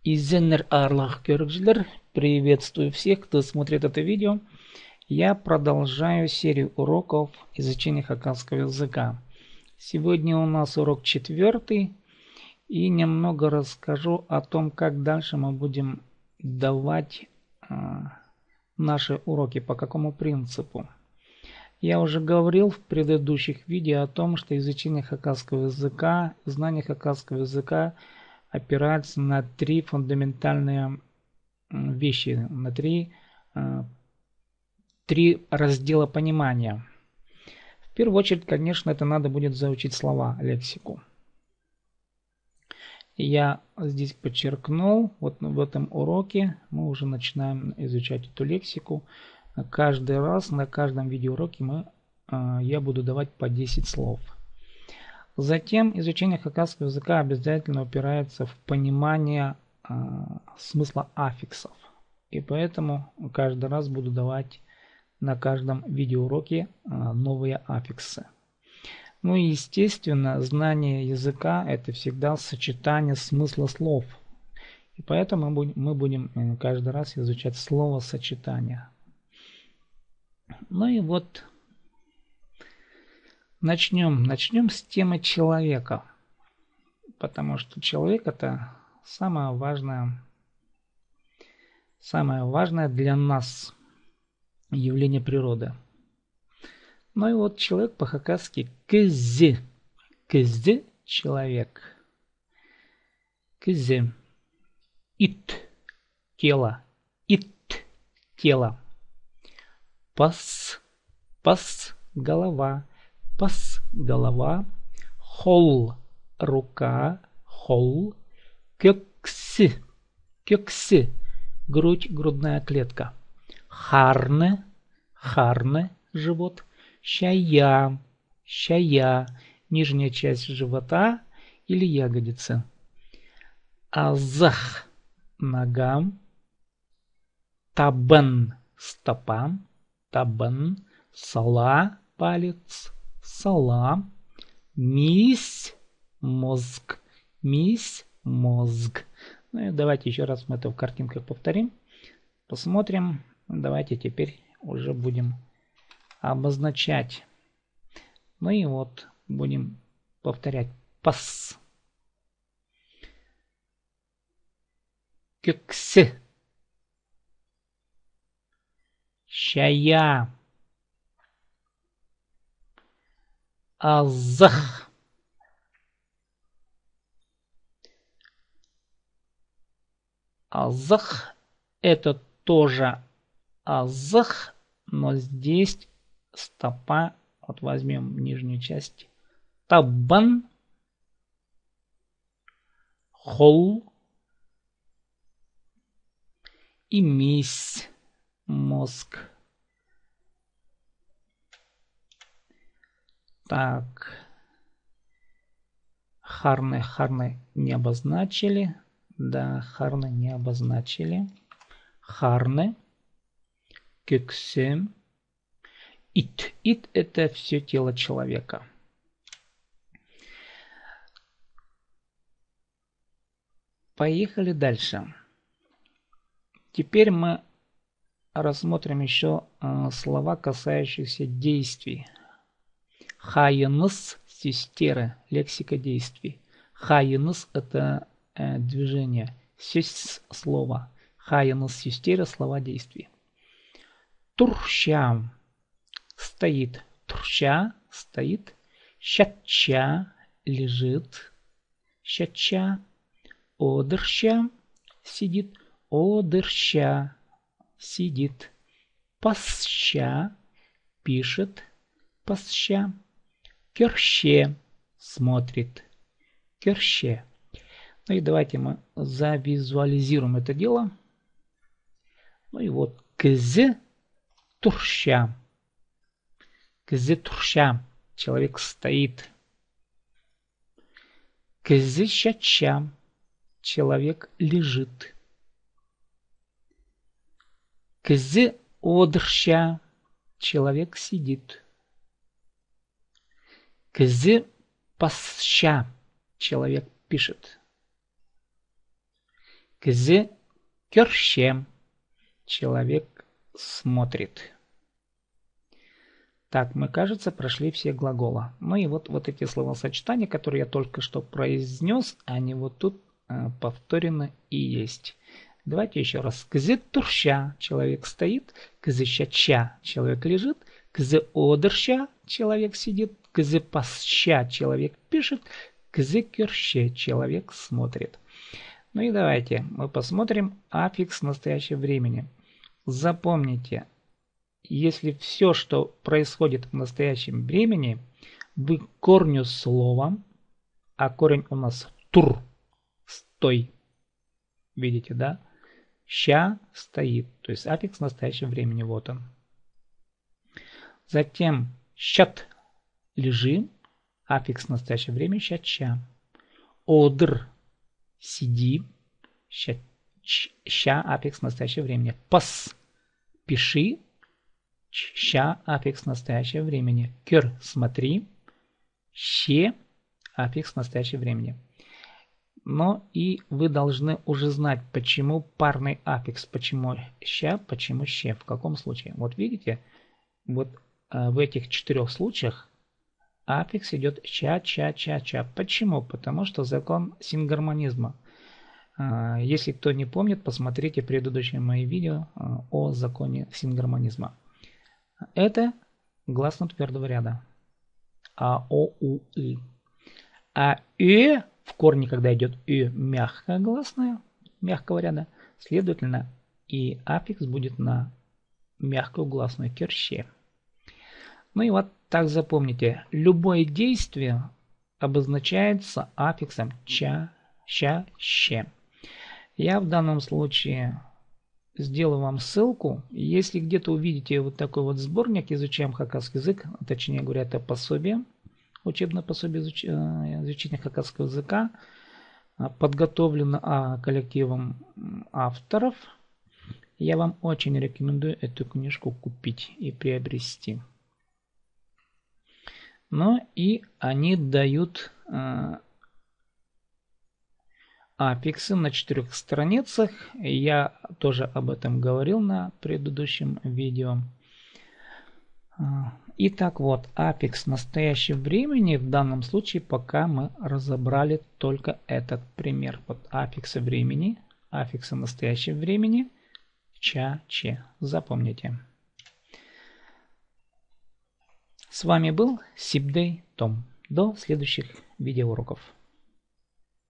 Изеннер Арлах Кёргжлер. Приветствую всех, кто смотрит это видео. Я продолжаю серию уроков изучения хакасского языка. Сегодня у нас урок 4, и немного расскажу о том, как дальше мы будем давать наши уроки, по какому принципу. Я уже говорил в предыдущих видео о том, что изучение хакасского языка, знание хакасского языка опирается на 3 фундаментальные вещи, на 3 раздела понимания. В первую очередь, конечно, это надо будет заучить слова, лексику. Я здесь подчеркнул, вот в этом уроке мы уже начинаем изучать эту лексику. Каждый раз на каждом видеоуроке я буду давать по 10 слов. Затем изучение хакасского языка обязательно упирается в понимание смысла аффиксов. И поэтому каждый раз буду давать на каждом видеоуроке новые аффиксы. Ну и естественно, знание языка — это всегда сочетание смысла слов. И поэтому мы будем каждый раз изучать словосочетания. Ну и вот начнем с темы человека. Потому что человек — это самое важное для нас явление природы. Ну и вот человек по-хакасски кыз. Кыз — человек. Кыз. Ит — тело. Ит — тело. Пас — голова. Пас — голова. Хол — рука. Хол. Кёксы — грудь, грудная клетка. Харне — живот. Шая — нижняя часть живота или ягодицы. Азах — нога. Табан — стопа. Табан. Сала — палец. Сала. Мись — мозг. Мись — мозг. Ну и давайте еще раз мы это в картинках повторим. Посмотрим. Давайте теперь уже будем обозначать. Ну и вот будем повторять. Пас. Кёксе. Шая. Азах. Азах — это тоже азах, но здесь стопа. Вот возьмем нижнюю часть. Табан. Хол. И мись. Мозг. Так. Харны не обозначили. Да, харны не обозначили. Харны. Кексем. Ит — это все тело человека. Поехали дальше. Теперь мы рассмотрим еще слова, касающиеся действий. Хайнс — систеры, лексика действий. Хайнс — это движение. Сесть — слово. Хайнс — систеры, слова действий. Турща — стоит. Турща — стоит. Щатча — лежит. Щатча. Одырща — сидит. Одырща — сидит. Пасща — пишет. Пасща. Кёрще — смотрит. Кёрще. Ну и давайте мы завизуализируем это дело. Ну и вот кыз турща. Кыз турща. Человек стоит. Кыз щача. Человек лежит. Кыз одырща. Человек сидит. Кыз пасща. Человек пишет. Кз керще. Человек смотрит. Так, мы, кажется, прошли все глаголы. Ну и вот эти словосочетания, которые я только что произнес, они вот тут повторены и есть. Давайте еще раз. Кз турща. Человек стоит. Кз щача. Человек лежит. Кз одырща. Человек сидит. Кз пасща. Человек пишет. Кз керще. Человек смотрит. Ну и давайте мы посмотрим аффикс настоящего времени. Запомните, если все, что происходит в настоящем времени, вы к корню слова, а корень у нас тур, стой, видите, да? Ща стоит, то есть аффикс настоящего времени, вот он. Затем щат, лежи, аффикс настоящего времени, щача. Одр, сиди, ща, аффикс настоящего времени. Пас, пиши, ща, аффикс настоящего времени. Кер, смотри, ще, аффикс настоящего времени. Но и вы должны уже знать, почему парный аффикс, почему ща, почему ще, в каком случае. Вот видите, вот в этих 4 случаях аффикс идет ча, ча, ча, ча. Почему? Потому что закон сингармонизма. Если кто не помнит, посмотрите предыдущие мои видео о законе сингармонизма. Это гласно твердого ряда. А, О, У, И. А в корне, когда идет мягкое гласное, мягкого ряда, следовательно, и аффикс будет на мягкую гласную керще. Ну и вот так запомните, любое действие обозначается аффиксом ча, ща, ще. Я в данном случае сделаю вам ссылку. Если где-то увидите вот такой вот сборник «Изучаем хакасский язык», точнее говоря, это пособие, учебное пособие изучения хакасского языка, подготовлено коллективом авторов, я вам очень рекомендую эту книжку купить и приобрести. Ну и они дают аффиксы на 4 страницах. Я тоже об этом говорил на предыдущем видео. Итак, вот аффикс настоящего времени. В данном случае пока мы разобрали только этот пример. Вот аффиксы времени, аффиксы настоящего времени, ча, че. Запомните. С вами был Сибдей Том. До следующих видеоуроков.